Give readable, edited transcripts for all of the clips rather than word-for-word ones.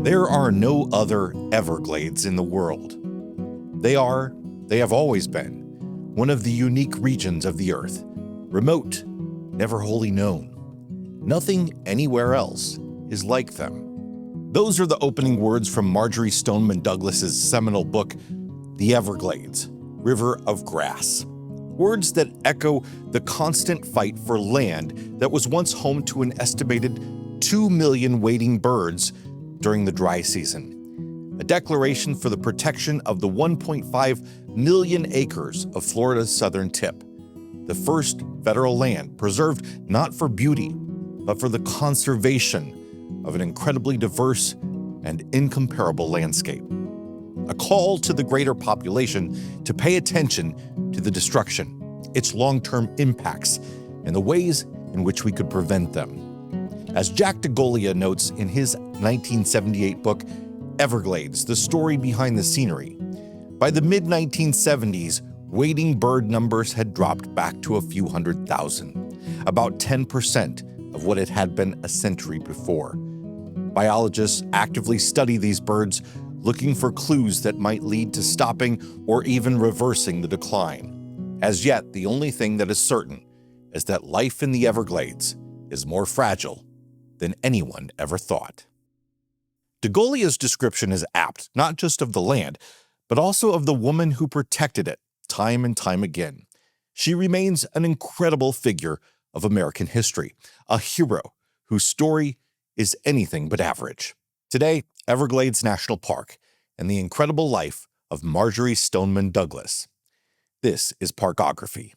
There are no other Everglades in the world. They have always been, one of the unique regions of the Earth, remote, never wholly known. Nothing anywhere else is like them. Those are the opening words from Marjory Stoneman Douglas's seminal book, The Everglades, River of Grass. Words that echo the constant fight for land that was once home to an estimated 2 million wading birds during the dry season. A declaration for the protection of the 1.5 million acres of Florida's southern tip. The first federal land preserved not for beauty, but for the conservation of an incredibly diverse and incomparable landscape. A call to the greater population to pay attention to the destruction, its long-term impacts, and the ways in which we could prevent them. As Jack DeGolia notes in his 1978 book, Everglades, The Story Behind the Scenery, by the mid-1970s, wading bird numbers had dropped back to a few hundred thousand, about 10% of what it had been a century before. Biologists actively study these birds, looking for clues that might lead to stopping or even reversing the decline. As yet, the only thing that is certain is that life in the Everglades is more fragile than anyone ever thought. DeGolia's description is apt, not just of the land, but also of the woman who protected it time and time again. She remains an incredible figure of American history, a hero whose story is anything but average. Today, Everglades National Park and the incredible life of Marjory Stoneman Douglas. This is Parkography.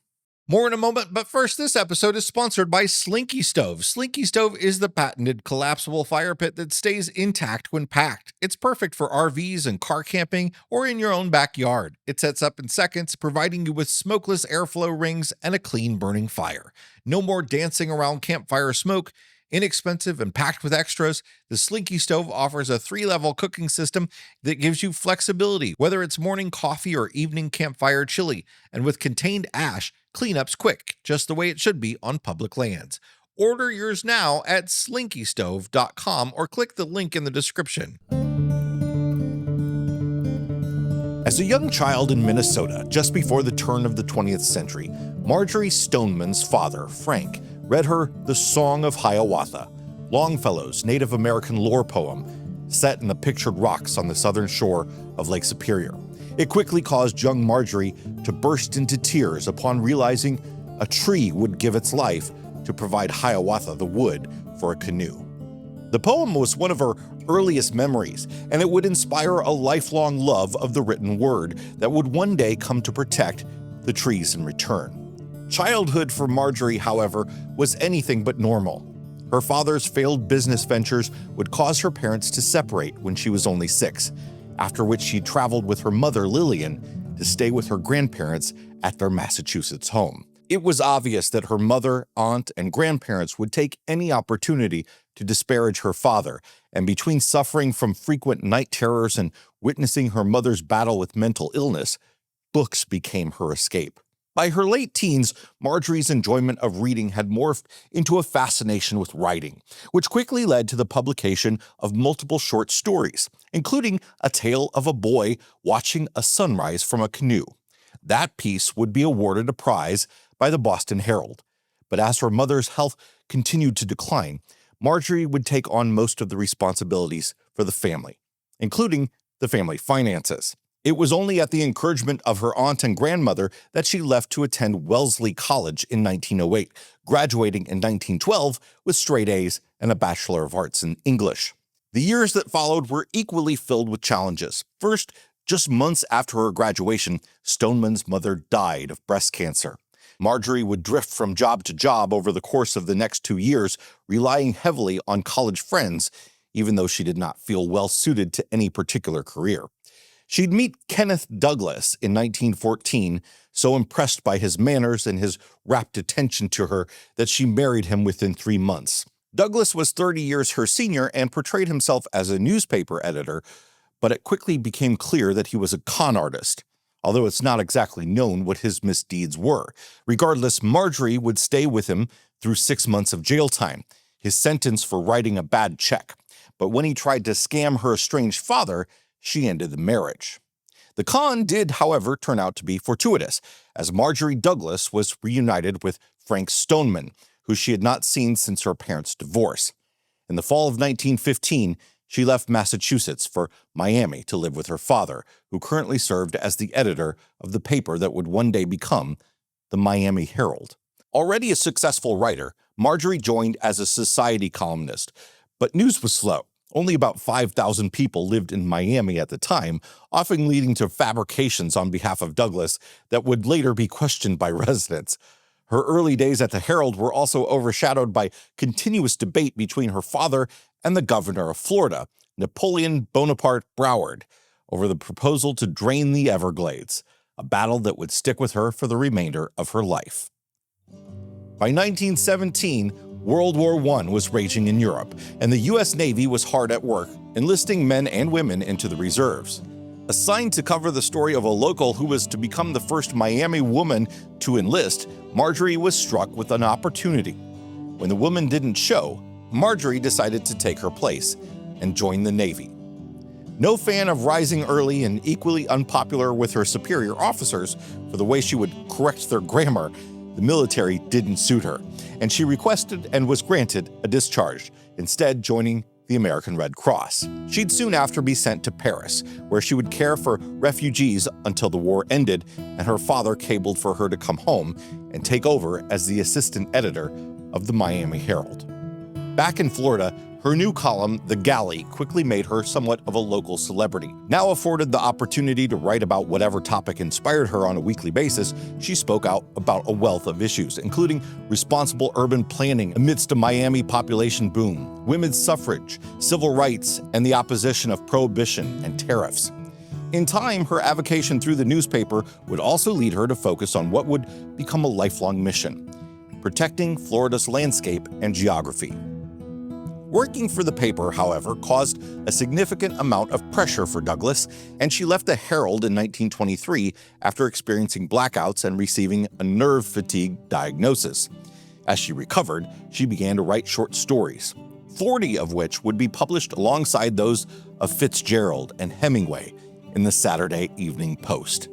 More in a moment, but first, this episode is sponsored by Slinky Stove. Slinky Stove is the patented collapsible fire pit that stays intact when packed. It's perfect for RVs and car camping or in your own backyard. It sets up in seconds, providing you with smokeless airflow rings and a clean burning fire. No more dancing around campfire smoke. Inexpensive and packed with extras, the Slinky Stove offers a 3-level cooking system that gives you flexibility, whether it's morning coffee or evening campfire chili. And with contained ash, cleanup's quick, just the way it should be on public lands. Order yours now at slinkystove.com or click the link in the description. As a young child in Minnesota, just before the turn of the 20th century, Marjory Stoneman's father, Frank, read her The Song of Hiawatha, Longfellow's Native American lore poem set in the pictured rocks on the southern shore of Lake Superior. It quickly caused young Marjory to burst into tears upon realizing a tree would give its life to provide Hiawatha the wood for a canoe. The poem was one of her earliest memories, and it would inspire a lifelong love of the written word that would one day come to protect the trees in return. Childhood for Marjory, however, was anything but normal. Her father's failed business ventures would cause her parents to separate when she was only 6, after which she traveled with her mother, Lillian, to stay with her grandparents at their Massachusetts home. It was obvious that her mother, aunt, and grandparents would take any opportunity to disparage her father, and between suffering from frequent night terrors and witnessing her mother's battle with mental illness, books became her escape. By her late teens, Marjory's enjoyment of reading had morphed into a fascination with writing, which quickly led to the publication of multiple short stories, including A Tale of a Boy Watching a Sunrise from a Canoe. That piece would be awarded a prize by the Boston Herald. But as her mother's health continued to decline, Marjory would take on most of the responsibilities for the family, including the family finances. It was only at the encouragement of her aunt and grandmother that she left to attend Wellesley College in 1908, graduating in 1912 with straight A's and a Bachelor of Arts in English. The years that followed were equally filled with challenges. First, just months after her graduation, Stoneman's mother died of breast cancer. Marjory would drift from job to job over the course of the next 2 years, relying heavily on college friends, even though she did not feel well suited to any particular career. She'd meet Kenneth Douglas in 1914, so impressed by his manners and his rapt attention to her that she married him within 3 months. Douglas was 30 years her senior and portrayed himself as a newspaper editor, but it quickly became clear that he was a con artist, although it's not exactly known what his misdeeds were. Regardless, Marjory would stay with him through 6 months of jail time, his sentence for writing a bad check. but when he tried to scam her estranged father, she ended the marriage. The con did, however, turn out to be fortuitous, as Marjory Douglas was reunited with Frank Stoneman, who she had not seen since her parents' divorce. In the fall of 1915, she left Massachusetts for Miami to live with her father, who currently served as the editor of the paper that would one day become the Miami Herald. Already a successful writer, Marjory joined as a society columnist, but news was slow. Only about 5,000 people lived in Miami at the time, often leading to fabrications on behalf of Douglas that would later be questioned by residents. Her early days at the Herald were also overshadowed by continuous debate between her father and the governor of Florida, Napoleon Bonaparte Broward, over the proposal to drain the Everglades, a battle that would stick with her for the remainder of her life. By 1917, World War I was raging in Europe, and the U.S. Navy was hard at work, enlisting men and women into the reserves. Assigned to cover the story of a local who was to become the first Miami woman to enlist, Marjory was struck with an opportunity. When the woman didn't show, Marjory decided to take her place and join the Navy. No fan of rising early and equally unpopular with her superior officers for the way she would correct their grammar, the military didn't suit her, and she requested and was granted a discharge, instead joining the American Red Cross. She'd soon after be sent to Paris, where she would care for refugees until the war ended and her father cabled for her to come home and take over as the assistant editor of the Miami Herald. Back in Florida, her new column, The Galley, quickly made her somewhat of a local celebrity. Now afforded the opportunity to write about whatever topic inspired her on a weekly basis, she spoke out about a wealth of issues, including responsible urban planning amidst a Miami population boom, women's suffrage, civil rights, and the opposition of prohibition and tariffs. In time, her avocation through the newspaper would also lead her to focus on what would become a lifelong mission: protecting Florida's landscape and geography. Working for the paper, however, caused a significant amount of pressure for Douglas, and she left the Herald in 1923 after experiencing blackouts and receiving a nerve fatigue diagnosis. As she recovered, she began to write short stories, 40 of which would be published alongside those of Fitzgerald and Hemingway in the Saturday Evening Post.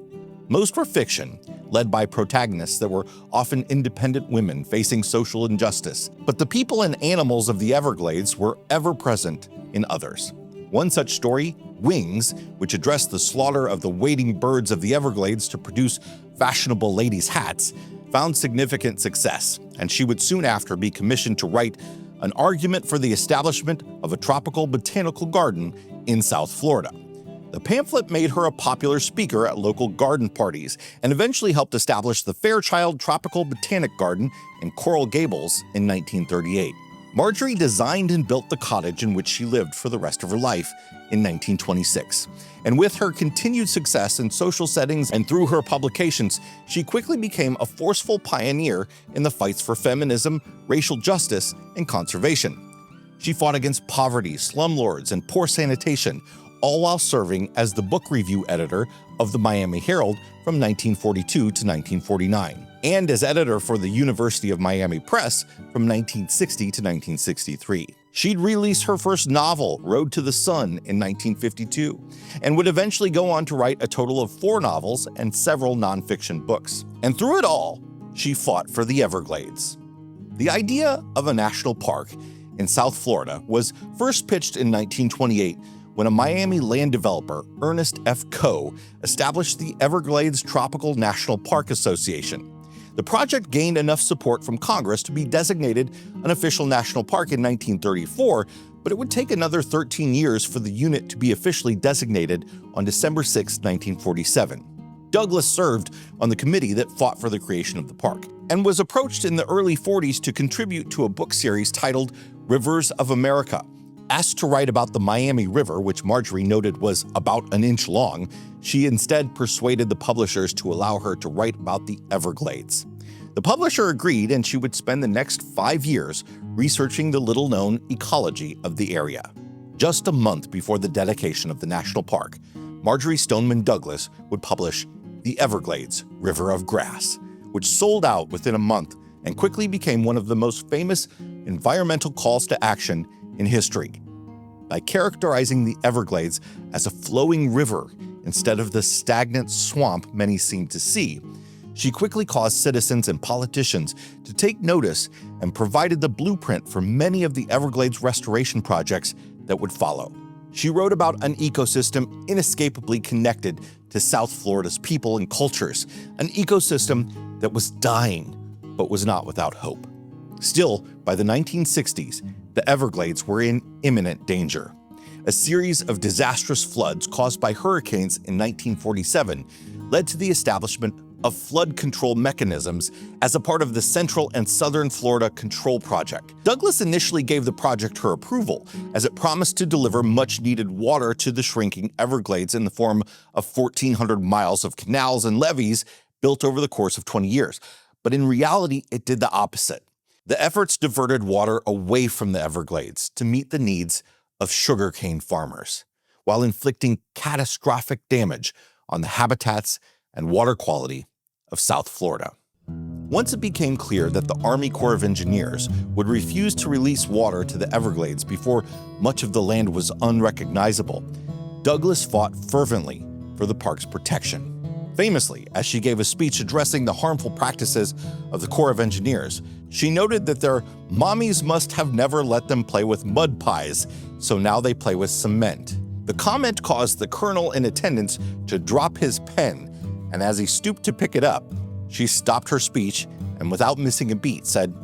Most were fiction, led by protagonists that were often independent women facing social injustice, but the people and animals of the Everglades were ever present in others. One such story, Wings, which addressed the slaughter of the wading birds of the Everglades to produce fashionable ladies' hats, found significant success, and she would soon after be commissioned to write an argument for the establishment of a tropical botanical garden in South Florida. The pamphlet made her a popular speaker at local garden parties and eventually helped establish the Fairchild Tropical Botanic Garden in Coral Gables in 1938. Marjory designed and built the cottage in which she lived for the rest of her life in 1926. And with her continued success in social settings and through her publications, she quickly became a forceful pioneer in the fights for feminism, racial justice, and conservation. She fought against poverty, slumlords, and poor sanitation, all while serving as the book review editor of the Miami Herald from 1942 to 1949, and as editor for the University of Miami Press from 1960 to 1963. She'd release her first novel, Road to the Sun, in 1952, and would eventually go on to write a total of 4 novels and several nonfiction books. And through it all, she fought for the Everglades. The idea of a national park in South Florida was first pitched in 1928 when a Miami land developer, Ernest F. Coe, established the Everglades Tropical National Park Association. The project gained enough support from Congress to be designated an official national park in 1934, but it would take another 13 years for the unit to be officially designated on December 6, 1947. Douglas served on the committee that fought for the creation of the park, and was approached in the early 40s to contribute to a book series titled Rivers of America. Asked to write about the Miami River, which Marjory noted was about an inch long, she instead persuaded the publishers to allow her to write about the Everglades. The publisher agreed, and she would spend the next 5 years researching the little-known ecology of the area. Just a month before the dedication of the national park, Marjory Stoneman Douglas would publish The Everglades, River of Grass, which sold out within a month and quickly became one of the most famous environmental calls to action in history. by characterizing the Everglades as a flowing river instead of the stagnant swamp many seem to see. She quickly caused citizens and politicians to take notice and provided the blueprint for many of the Everglades restoration projects that would follow. She wrote about an ecosystem inescapably connected to South Florida's people and cultures, an ecosystem that was dying but was not without hope. Still, by the 1960s, the Everglades were in imminent danger. A series of disastrous floods caused by hurricanes in 1947 led to the establishment of flood control mechanisms as a part of the Central and Southern Florida Control Project. Douglas initially gave the project her approval, as it promised to deliver much-needed water to the shrinking Everglades in the form of 1,400 miles of canals and levees built over the course of 20 years. But in reality, it did the opposite. The efforts diverted water away from the Everglades to meet the needs of sugarcane farmers, while inflicting catastrophic damage on the habitats and water quality of South Florida. Once it became clear that the Army Corps of Engineers would refuse to release water to the Everglades before much of the land was unrecognizable, Douglas fought fervently for the park's protection. Famously, as she gave a speech addressing the harmful practices of the Corps of Engineers, she noted that their mommies must have never let them play with mud pies, so now they play with cement. The comment caused the colonel in attendance to drop his pen, and as he stooped to pick it up, she stopped her speech and without missing a beat said,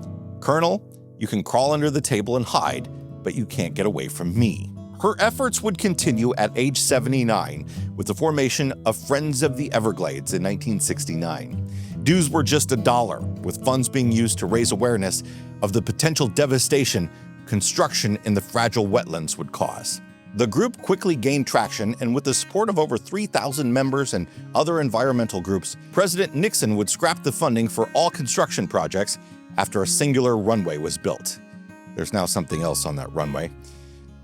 "Colonel, you can crawl under the table and hide, but you can't get away from me." Her efforts would continue at age 79 with the formation of Friends of the Everglades in 1969. Dues were just $1, with funds being used to raise awareness of the potential devastation construction in the fragile wetlands would cause. The group quickly gained traction, and with the support of over 3,000 members and other environmental groups, President Nixon would scrap the funding for all construction projects after a singular runway was built. There's now something else on that runway.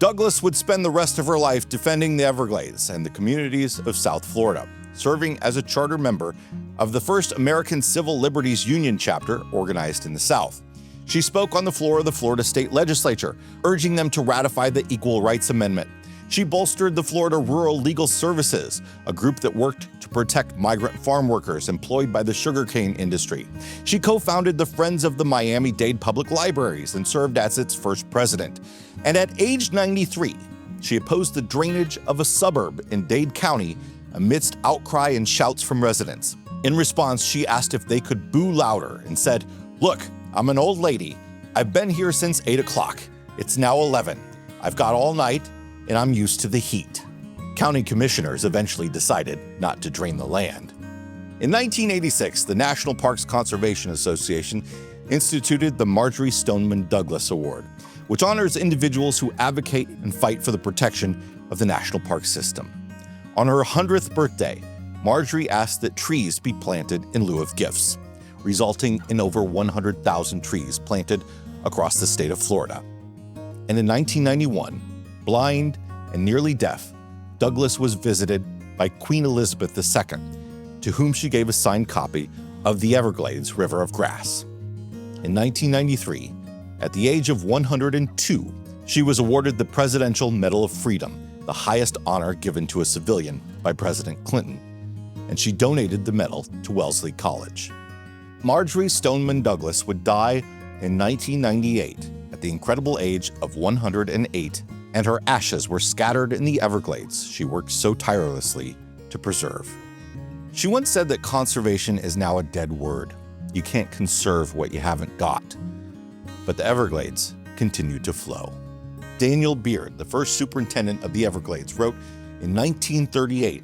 Douglas would spend the rest of her life defending the Everglades and the communities of South Florida, serving as a charter member of the first American Civil Liberties Union chapter organized in the South. She spoke on the floor of the Florida State Legislature, urging them to ratify the Equal Rights Amendment. She bolstered the Florida Rural Legal Services, a group that worked to protect migrant farm workers employed by the sugarcane industry. She co-founded the Friends of the Miami-Dade Public Libraries and served as its first president. And at age 93, she opposed the drainage of a suburb in Dade County amidst outcry and shouts from residents. In response, she asked if they could boo louder and said, "Look, I'm an old lady. I've been here since 8 o'clock. It's now 11. I've got all night, and I'm used to the heat." County commissioners eventually decided not to drain the land. In 1986, the National Parks Conservation Association instituted the Marjory Stoneman Douglas Award, which honors individuals who advocate and fight for the protection of the national park system. On her 100th birthday, Marjory asked that trees be planted in lieu of gifts, resulting in over 100,000 trees planted across the state of Florida. And in 1991, blind and nearly deaf, Douglas was visited by Queen Elizabeth II, to whom she gave a signed copy of the Everglades River of Grass. In 1993, at the age of 102, she was awarded the Presidential Medal of Freedom, the highest honor given to a civilian by President Clinton, and she donated the medal to Wellesley College. Marjory Stoneman Douglas would die in 1998 at the incredible age of 108, and her ashes were scattered in the Everglades she worked so tirelessly to preserve. She once said that conservation is now a dead word. You can't conserve what you haven't got. But the Everglades continue to flow. Daniel Beard, the first superintendent of the Everglades, wrote in 1938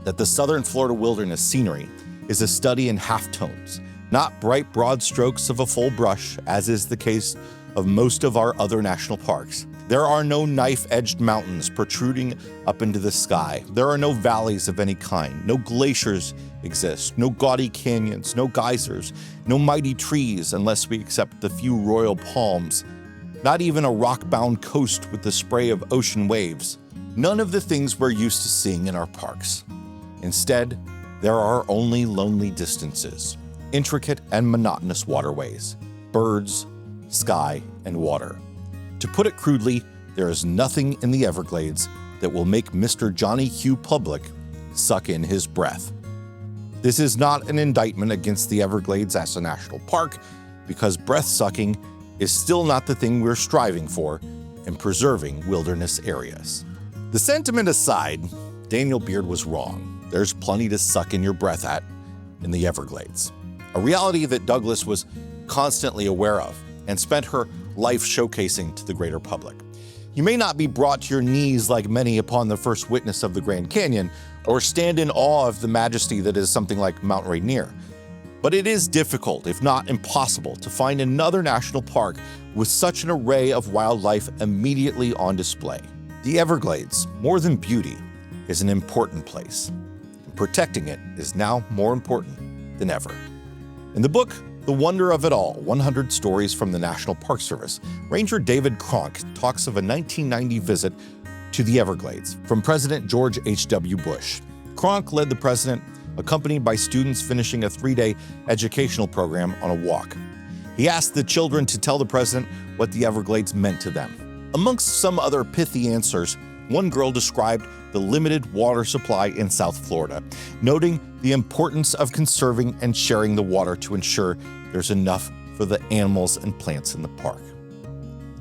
that the southern Florida wilderness scenery is a study in halftones, not bright broad strokes of a full brush, as is the case of most of our other national parks. There are no knife-edged mountains protruding up into the sky. There are no valleys of any kind. No glaciers exist. No gaudy canyons. No geysers. No mighty trees, unless we accept the few royal palms. Not even a rock-bound coast with the spray of ocean waves. None of the things we're used to seeing in our parks. Instead, there are only lonely distances, intricate and monotonous waterways, birds, sky, and water. To put it crudely, there is nothing in the Everglades that will make Mr. Johnny Q. Public suck in his breath. This is not an indictment against the Everglades as a national park, because breath-sucking is still not the thing we're striving for in preserving wilderness areas. The sentiment aside, Daniel Beard was wrong. There's plenty to suck in your breath at in the Everglades, a reality that Douglas was constantly aware of and spent her life showcasing to the greater public. You may not be brought to your knees like many upon the first witness of the Grand Canyon, or stand in awe of the majesty that is something like Mount Rainier. But it is difficult, if not impossible, to find another national park with such an array of wildlife immediately on display. The Everglades, more than beauty, is an important place, and protecting it is now more important than ever. In the book, The Wonder of It All, 100 Stories from the National Park Service, Ranger David Cronk talks of a 1990 visit to the Everglades from President George H.W. Bush. Cronk led the president, accompanied by students finishing a 3-day educational program on a walk. He asked the children to tell the president what the Everglades meant to them. Amongst some other pithy answers, one girl described the limited water supply in South Florida, noting the importance of conserving and sharing the water to ensure there's enough for the animals and plants in the park.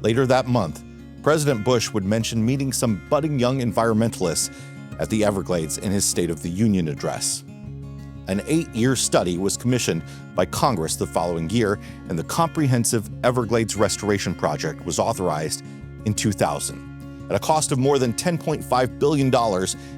Later that month, President Bush would mention meeting some budding young environmentalists at the Everglades in his State of the Union address. An 8-year study was commissioned by Congress the following year, and the Comprehensive Everglades Restoration Project was authorized in 2000. At a cost of more than $10.5 billion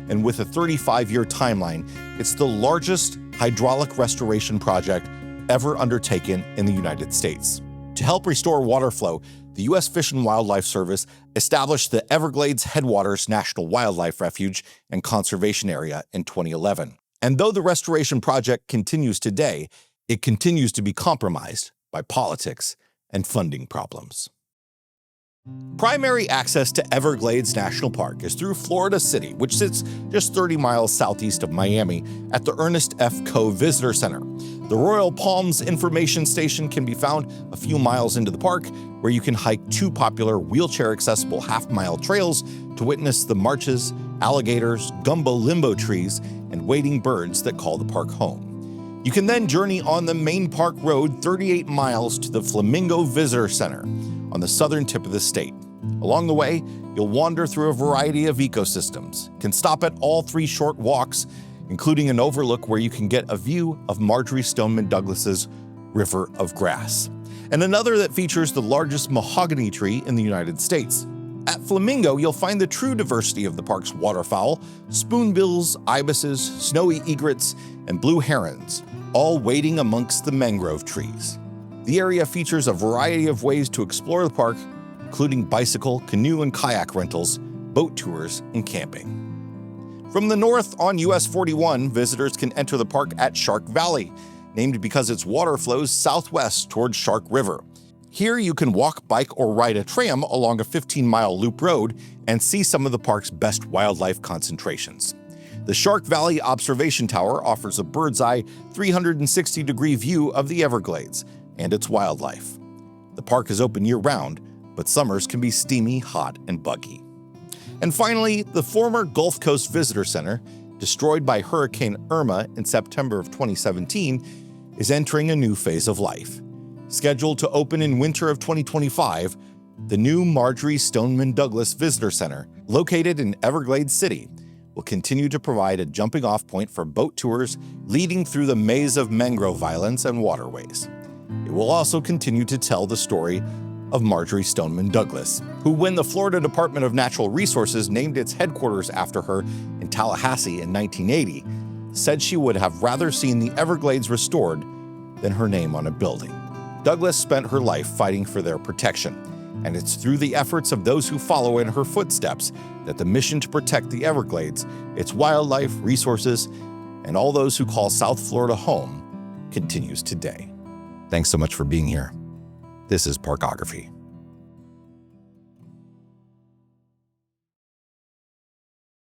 and with a 35-year timeline, it's the largest hydraulic restoration project ever undertaken in the United States. To help restore water flow, the U.S. Fish and Wildlife Service established the Everglades Headwaters National Wildlife Refuge and Conservation Area in 2011. And though the restoration project continues today, it continues to be compromised by politics and funding problems. Primary access to Everglades National Park is through Florida City, which sits just 30 miles southeast of Miami at the Ernest F. Coe Visitor Center. The Royal Palms Information Station can be found a few miles into the park, where you can hike 2 popular wheelchair-accessible half-mile trails to witness the marches, alligators, gumbo limbo trees, and wading birds that call the park home. You can then journey on the main park road 38 miles to the Flamingo Visitor Center on the southern tip of the state. Along the way, you'll wander through a variety of ecosystems, can stop at all 3 short walks, including an overlook where you can get a view of Marjory Stoneman Douglas's River of Grass, and another that features the largest mahogany tree in the United States. At Flamingo, you'll find the true diversity of the park's waterfowl: spoonbills, ibises, snowy egrets, and blue herons, all wading amongst the mangrove trees. The area features a variety of ways to explore the park, including bicycle, canoe, and kayak rentals, boat tours, and camping. From the north on US 41, visitors can enter the park at Shark Valley, named because its water flows southwest towards Shark River. Here you can walk, bike, or ride a tram along a 15-mile loop road and see some of the park's best wildlife concentrations. The Shark Valley Observation Tower offers a bird's-eye 360-degree view of the Everglades and its wildlife. The park is open year-round, but summers can be steamy, hot, and buggy. And finally, the former Gulf Coast Visitor Center, destroyed by Hurricane Irma in September of 2017, is entering a new phase of life. Scheduled to open in winter of 2025, the new Marjory Stoneman Douglas Visitor Center, located in Everglades City, will continue to provide a jumping-off point for boat tours leading through the maze of mangrove islands and waterways. It will also continue to tell the story of Marjory Stoneman Douglas, who, when the Florida Department of Natural Resources named its headquarters after her in Tallahassee in 1980, said she would have rather seen the Everglades restored than her name on a building. Douglas spent her life fighting for their protection, and it's through the efforts of those who follow in her footsteps that the mission to protect the Everglades, its wildlife, resources, and all those who call South Florida home continues today. Thanks so much for being here. This is Parkography.